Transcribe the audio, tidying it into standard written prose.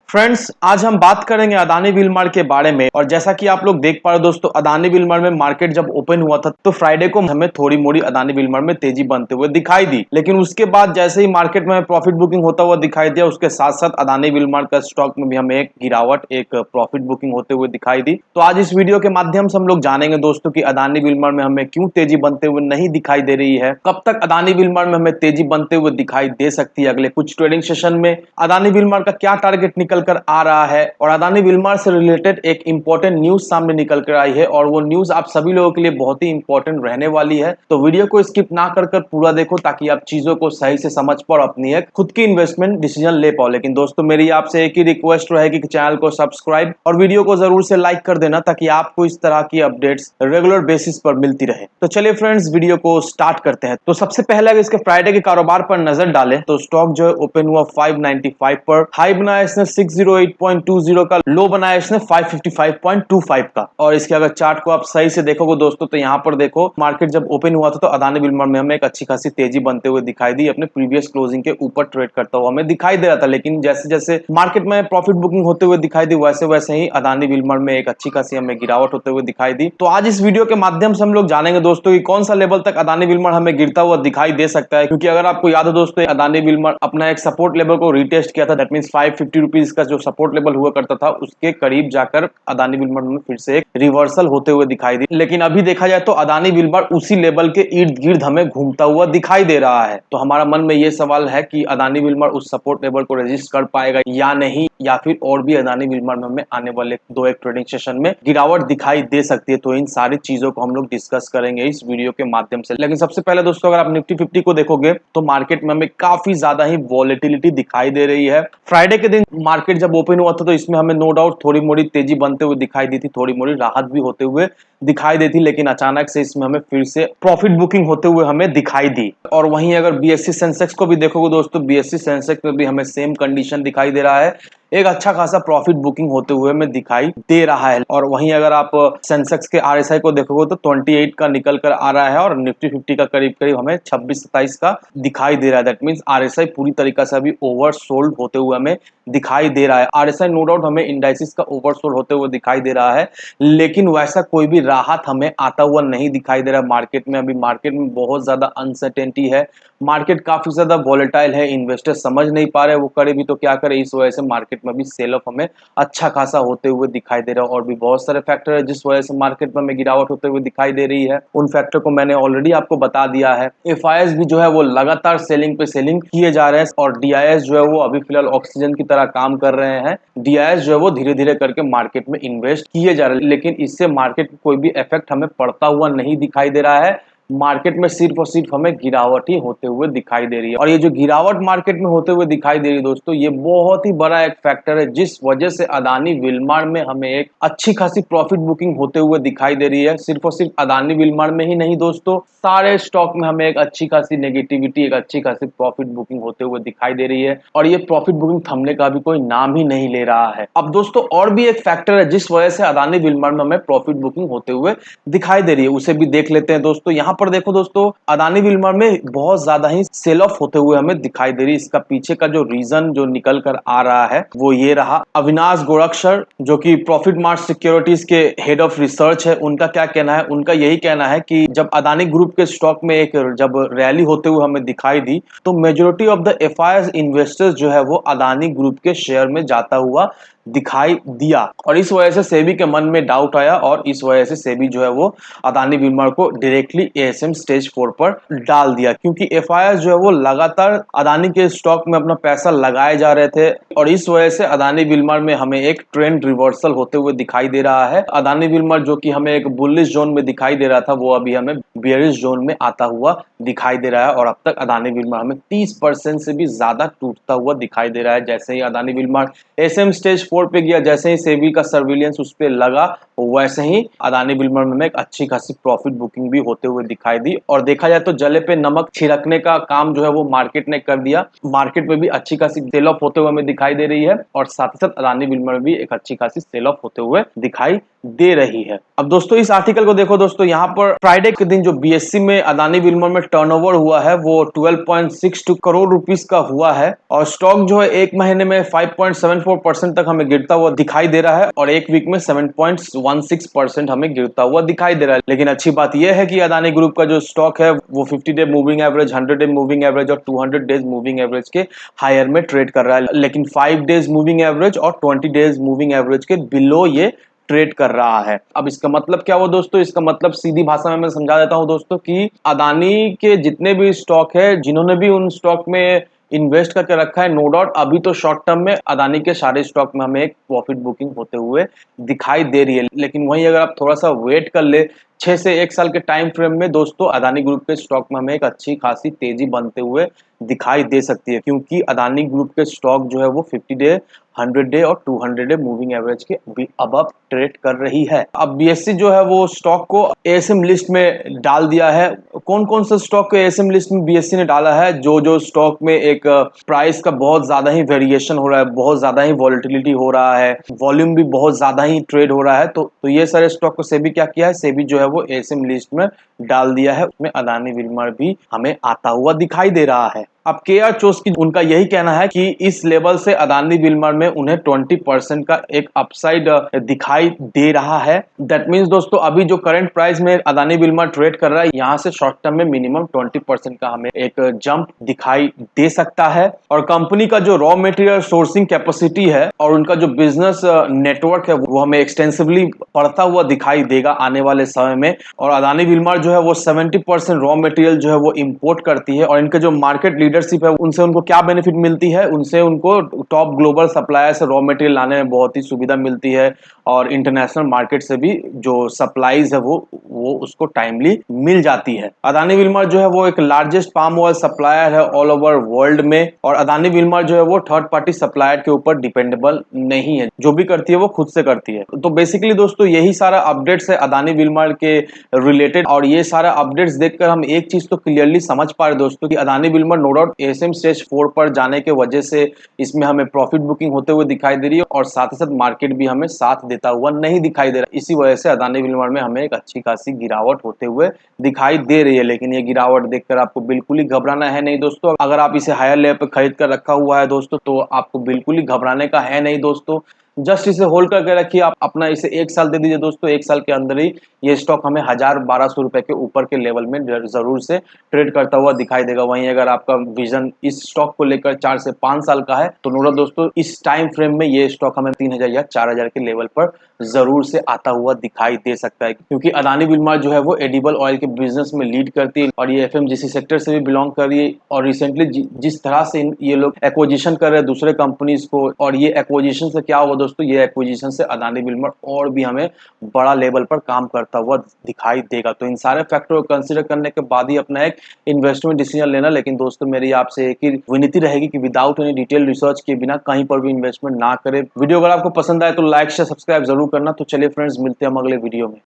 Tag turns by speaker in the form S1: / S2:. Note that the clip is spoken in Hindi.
S1: फ्रेंड्स, आज हम बात करेंगे अदानी विलमार के बारे में। और जैसा कि आप लोग देख पा रहे हो दोस्तों, अदानी विलमार में मार्केट जब ओपन हुआ था तो फ्राइडे को हमें थोड़ी मोड़ी अदानी विलमार में तेजी बनते हुए दिखाई दी। लेकिन उसके बाद जैसे ही मार्केट में प्रॉफिट बुकिंग होता हुआ दिखाई दिया, उसके साथ साथ अदानी विलमार का स्टॉक में भी हमें एक गिरावट, एक प्रॉफिट बुकिंग होते हुए दिखाई दी। तो आज इस वीडियो के माध्यम से हम लोग जानेंगे दोस्तों कि अदानी विलमार में हमें क्यों तेजी बनते हुए नहीं दिखाई दे रही है, कब तक अदानी विलमार में हमें तेजी बनते हुए दिखाई दे सकती है अगले कुछ ट्रेडिंग सेशन में, अदानी विलमार का क्या टारगेट निकल कर आ रहा है। और अदानी विलमार से रिलेटेड एक इंपॉर्टेंट न्यूज सामने निकल कर आई है और वो न्यूज आप सभी लोगों के लिए बहुत ही इंपॉर्टेंट रहने वाली है। तो वीडियो को स्किप ना कर पूरा देखो ताकि आप चीजों को सही से समझ पाओ, अपनी एक खुद की इन्वेस्टमेंट डिसीजन ले पाओ। लेकिन दोस्तों, मेरी आपसे एक ही रिक्वेस्ट रहेगी कि चैनल को सब्सक्राइब और वीडियो को जरूर से लाइक कर देना ताकि आपको इस तरह की अपडेट्स रेगुलर बेसिस पर मिलती रहे। तो चलिए फ्रेंड्स, वीडियो को स्टार्ट करते हैं। तो सबसे पहले अगर इसके फ्राइडे के कारोबार पर नजर डालें तो स्टॉक जो है ओपन हुआ 595 पर, हाई बनाया इसने 608.20 का, लो बनाया इसने 555.25 का। और इसके अगर चार्ट को आप सही से देखोगे दोस्तों तो यहाँ पर देखो, मार्केट जब ओपन हुआ था तो अदानी विलमार में हमें एक अच्छी खासी तेजी बनते हुए दिखाई दी, अपने प्रीवियस क्लोजिंग के ऊपर ट्रेड करता हुआ हमें दिखाई दे रहा था। लेकिन जैसे जैसे मार्केट में प्रॉफिट बुकिंग होते हुए दिखाई दी, वैसे वैसे ही अदानी विलमार में एक अच्छी खासी हमें गिरावट होते हुए दिखाई दी। तो आज इस वीडियो के माध्यम से हम लोग जानेंगे दोस्तों कि कौन सा लेवल तक अदानी विलमार हमें गिरता हुआ दिखाई दे सकता है। क्योंकि अगर आपको याद हो दोस्तों, अदानी विलमार अपना एक सपोर्ट लेवल को रीटेस्ट किया था, दैट मींस 550 रुपीज का जो सपोर्ट लेवल हुआ करता था उसके करीब जाकर अदानी विलमार में फिर से एक रिवर्सल होते हुए दिखाई दी। लेकिन अभी देखा जाए तो अदानी विलमार उसी लेवल के इर्द गिर्द हमें घूमता हुआ दिखाई दे रहा है। तो हमारा मन में यह सवाल है कि अदानी विलमार उस सपोर्ट लेवल को रेजिस्ट कर पाएगा या नहीं, या फिर और भी अदानी विलमार में हमें आने वाले दो एक ट्रेडिंग सेशन में गिरावट दिखाई दे सकती है। तो इन सारी चीजों को हम लोग डिस्कस करेंगे इस वीडियो के माध्यम से। लेकिन सबसे पहले दोस्तों, अगर आप निफ्टी 50 को देखोगे तो मार्केट में हमें काफी ज्यादा ही वॉलेटिलिटी दिखाई दे रही है। फ्राइडे के दिन मार्केट जब ओपन हुआ था तो इसमें हमें नो डाउट थोड़ी मोड़ी तेजी बनते हुए दिखाई दी थी, थोड़ी मोड़ी राहत भी होते हुए दिखाई दी थी। लेकिन अचानक से इसमें हमें फिर से प्रॉफिट बुकिंग होते हुए हमें दिखाई दी। और वहीं अगर बीएससी सेंसेक्स को भी देखोगे दोस्तों, बीएससी सेंसेक्स में भी हमें सेम कंडीशन दिखाई दे रहा है, एक अच्छा खासा प्रॉफिट बुकिंग होते हुए हमें दिखाई दे रहा है। और वहीं अगर आप सेंसेक्स के आरएसआई को देखोगे तो 28 का निकल कर आ रहा है और निफ्टी 50 का करीब करीब हमें 26-27 का दिखाई दे रहा है। दैट मींस आरएसआई पूरी तरीके से अभी ओवरसोल्ड होते हुए हमें दिखाई दे रहा है। आरएसआई नो डाउट हमें इंडाइसिस का ओवरसोल्ड होते हुए दिखाई दे रहा है, लेकिन वैसा कोई भी राहत हमें आता हुआ नहीं दिखाई दे रहा है मार्केट में। अभी मार्केट में बहुत ज्यादा अनसर्टेनिटी है, मार्केट काफी ज्यादा वॉलेटाइल है, इन्वेस्टर समझ नहीं पा रहे वो करे भी तो क्या करे। इस वजह से मार्केट में भी सेल ऑफ हमें अच्छा खासा होते हुए दिखाई दे रहा है। और भी बहुत सारे फैक्टर है जिस वजह से मार्केट में हमें गिरावट होते हुए दिखाई दे रही है। उन फैक्टर को मैंने ऑलरेडी आपको बता दिया है। एफआईएस भी जो है वो लगातार सेलिंग पे सेलिंग किए जा रहे हैं और डीआईएस जो है वो अभी फिलहाल ऑक्सीजन की तरह काम कर रहे हैं। डीआईएस जो है वो धीरे धीरे करके मार्केट में इन्वेस्ट किए जा रहे हैं, लेकिन इससे मार्केट को कोई भी इफेक्ट हमें पड़ता हुआ नहीं दिखाई दे रहा है। मार्केट में सिर्फ और सिर्फ हमें गिरावट ही होते हुए दिखाई दे रही है। और ये जो गिरावट मार्केट में होते हुए दिखाई दे रही है दोस्तों, ये बहुत ही बड़ा एक फैक्टर है जिस वजह से अदानी विलमार में हमें एक अच्छी खासी प्रॉफिट बुकिंग होते हुए दिखाई दे रही है। सिर्फ और सिर्फ अदानी विलमार में ही नहीं दोस्तों, सारे स्टॉक में हमें एक अच्छी खासी नेगेटिविटी, एक अच्छी खासी प्रॉफिट बुकिंग होते हुए दिखाई दे रही है। और ये प्रॉफिट बुकिंग थमने का भी कोई नाम ही नहीं ले रहा है। अब दोस्तों, और भी एक फैक्टर है जिस वजह से अदानी विलमार में हमें प्रॉफिट बुकिंग होते हुए दिखाई दे रही है, उसे भी देख लेते हैं दोस्तों। यहाँ पर देखो दोस्तों, अदानी विलमार में बहुत ज्यादा ही सेल ऑफ होते हुए हमें दिखाई दे रही है। इसका पीछे का जो रीजन जो निकल कर आ रहा है वो ये रहा। अविनाश गोरक्षर जो कि प्रॉफिट मार्ट सिक्योरिटीज के हेड ऑफ रिसर्च है, उनका क्या कहना है? उनका यही कहना है कि जब अदानी ग्रुप के स्टॉक में एक जब रैली होते हुए हमें दिखाई दी तो majority of the FII investors जो है वो अदानी ग्रुप के शेयर में जाता हुआ दिखाई दिया। और इस वजह से सेबी के मन में डाउट आया और इस वजह से सेबी जो है वो अदानी विलमार को डायरेक्टली एएसएम स्टेज 4 पर डाल दिया। क्योंकि एफआईआई जो है वो लगातार अदानी के स्टॉक में अपना पैसा लगाए जा रहे थे और इस वजह से अदानी विलमार में हमें एक ट्रेंड रिवर्सल होते हुए दिखाई दे रहा है। अदानी विलमार जो कि हमें एक बुलिश जोन में दिखाई दे रहा था वो अभी हमें बेयरिश जोन में आता हुआ दिखाई दे रहा है। और अब तक अदानी विलमार हमें 30% से भी ज्यादा टूटता हुआ दिखाई दे रहा है। जैसे ही अदानी विलमार एसएम स्टेज 4 पे गया, जैसे ही सेबी का सर्विलियंस उस पर लगा, वैसे ही अदानी विलमार में एक अच्छी खासी प्रॉफिट बुकिंग भी होते हुए दिखाई दी। और देखा जाए तो जले पे नमक छिड़कने का काम जो है वो मार्केट ने कर दिया। मार्केट में भी अच्छी खासी सेल ऑफ होते हुए हमें दिखाई दे रही है और साथ ही साथ अदानी विलमार में भी एक अच्छी खासी सेल ऑफ होते हुए दिखाई दे रही है। अब दोस्तों इस आर्टिकल को देखो दोस्तों, यहाँ पर फ्राइडे के दिन जो बीएससी में अदानी विल्मर में टर्नओवर हुआ है वो 12.62 करोड़ रुपीस का हुआ है और स्टॉक जो है एक महीने में 5.74% तक हमें गिरता हुआ दिखाई दे रहा है और एक वीक में 7.16% हमें गिरता हुआ दिखाई दे रहा है। लेकिन अच्छी बात यह है कि अदानी ग्रुप का जो स्टॉक है वो 50 day moving average, 100 day moving average और 200 डेज मूविंग एवरेज के हायर में ट्रेड कर रहा है, लेकिन 5 डेज मूविंग एवरेज और 20 डेज मूविंग एवरेज के बिलो ये ट्रेड कर रहा है। अब इसका मतलब क्या हुआ दोस्तों, इसका मतलब सीधी भाषा में मैं समझा देता हूं दोस्तों कि अदानी के जितने भी स्टॉक है, जिन्होंने भी उन स्टॉक में इन्वेस्ट करके रखा है, नो डाउट अभी तो शॉर्ट टर्म में अदानी के सारे स्टॉक में हमें एक प्रॉफिट बुकिंग होते हुए दिखाई दे रही है। लेकिन वहीं अगर आप थोड़ा सा वेट कर ले 6 से 1 साल के टाइम फ्रेम में दोस्तों, अदानी ग्रुप के स्टॉक में हमें एक अच्छी खासी तेजी बनते हुए दिखाई दे सकती है, क्योंकि अदानी ग्रुप के स्टॉक जो है वो 50 डे, 100 डे और 200 डे मूविंग एवरेज के भी अबव ट्रेड कर रही है। अब बीएससी जो है वो स्टॉक को एएसएम लिस्ट में डाल दिया है। कौन कौन से स्टॉक को एएसएम लिस्ट में बीएससी ने डाला है? जो जो स्टॉक में एक प्राइस का बहुत ज्यादा ही वेरिएशन हो रहा है, बहुत ज्यादा ही वॉलिटिलिटी हो रहा है, वॉल्यूम भी बहुत ज्यादा ही ट्रेड हो रहा है, तो ये सारे स्टॉक को सेबी क्या किया है, सेबी जो है वो एएसएम लिस्ट में डाल दिया है। उसमें अदानी विल्मर भी हमें आता हुआ दिखाई दे रहा है। अब केआर चोस्की उनका यही कहना है कि इस लेवल से अदानी विल्मर में उन्हें 20% का एक अपसाइड दिखाई दे रहा है। दैट मींस दोस्तों अभी जो करंट प्राइस में अदानी विल्मर ट्रेड कर रहा है, यहाँ से शॉर्ट टर्म में मिनिमम 20% का हमें एक जंप दिखाई दे सकता है। और कंपनी का जो रॉ मटेरियल सोर्सिंग कैपेसिटी है और उनका जो बिजनेस नेटवर्क है वो हमें एक्सटेंसिवली बढ़ता हुआ दिखाई देगा आने वाले समय में। और अदानी विल्मर जो है वो 70% रॉ मटेरियल जो है वो इंपोर्ट करती है और इनके जो मार्केट लीडरशिप है उनसे उनको क्या बेनिफिट मिलती है, उनसे उनको टॉप ग्लोबल सप्लायर से रॉ मटेरियल लाने में बहुत ही सुविधा मिलती है और इंटरनेशनल मार्केट से भी जो सप्लाईज है वो उसको टाइमली मिल जाती है। अदानी विल्मर जो है वो एक लार्जेस्ट पाम ऑयल सप्लायर है ऑल ओवर वर्ल्ड में और अदानी विल्मर जो है वो थर्ड पार्टी सप्लायर के ऊपर डिपेंडेबल नहीं है, जो भी करती है वो खुद से करती है। तो बेसिकली दोस्तों यही सारा अपडेट्स है अदानी विल्मर के रिलेटेड और ये सारा अपडेट्स देखकर हम एक चीज तो क्लियरली समझ पा रहे दोस्तों कि Adani Wilmar no doubt ASM stage 4 पर जाने के वजह से इसमें हमें प्रॉफिट बुकिंग होते हुए दिखाई दे रही है और साथ ही साथ मार्केट भी हमें साथ देता हुआ नहीं दिखाई दे रहा। इसी वजह से अदानी विल्मर में हमें एक अच्छी खासी गिरावट होते हुए दिखाई दे रही है। लेकिन ये गिरावट देखकर आपको बिल्कुल ही घबराना है नहीं दोस्तों। अगर आप इसे हायर लेवल पर खरीद कर रखा हुआ है दोस्तों तो आपको बिल्कुल ही घबराने का है नहीं दोस्तों। जस्ट इसे होल्ड करके रखिए, आप अपना इसे 1 साल दे दीजिए दोस्तों। 1 साल के अंदर ही ये स्टॉक हमें 1000-1200 रुपए के ऊपर के लेवल में जरूर से ट्रेड करता हुआ दिखाई देगा। वहीं अगर आपका विजन इस स्टॉक को लेकर 4 से 5 साल का है तो नोड़ा दोस्तों इस टाइम फ्रेम में ये स्टॉक हमें 3000 या 4000 के लेवल पर जरूर से आता हुआ दिखाई दे सकता है, क्योंकि अदानी विल्मर जो है वो एडिबल ऑयल के बिजनेस में लीड करती है और ये एफएमजीसी सेक्टर से भी बिलोंग कर रही है। और रिसेंटली जिस तरह से ये लोग एक्विजिशन कर रहे हैं दूसरे कंपनीज को, और ये एक्विजिशन से क्या हुआ दोस्तों, ये एक्विजिशन से अदानी विल्मर और भी हमें बड़ा लेवल पर काम करता हुआ दिखाई देगा। तो इन सारे फैक्टर को कंसीडर करने के बाद ही अपना एक इन्वेस्टमेंट डिसीजन लेना। लेकिन दोस्तों मेरी आपसे एक ही विनती रहेगी कि विदाउट एनी डिटेल रिसर्च के बिना कहीं पर भी इन्वेस्टमेंट ना करें। वीडियो अगर आपको पसंद आए तो लाइक शेयर सब्सक्राइब जरूर करना। तो चलिए फ्रेंड्स, मिलते हैं हम अगले वीडियो में।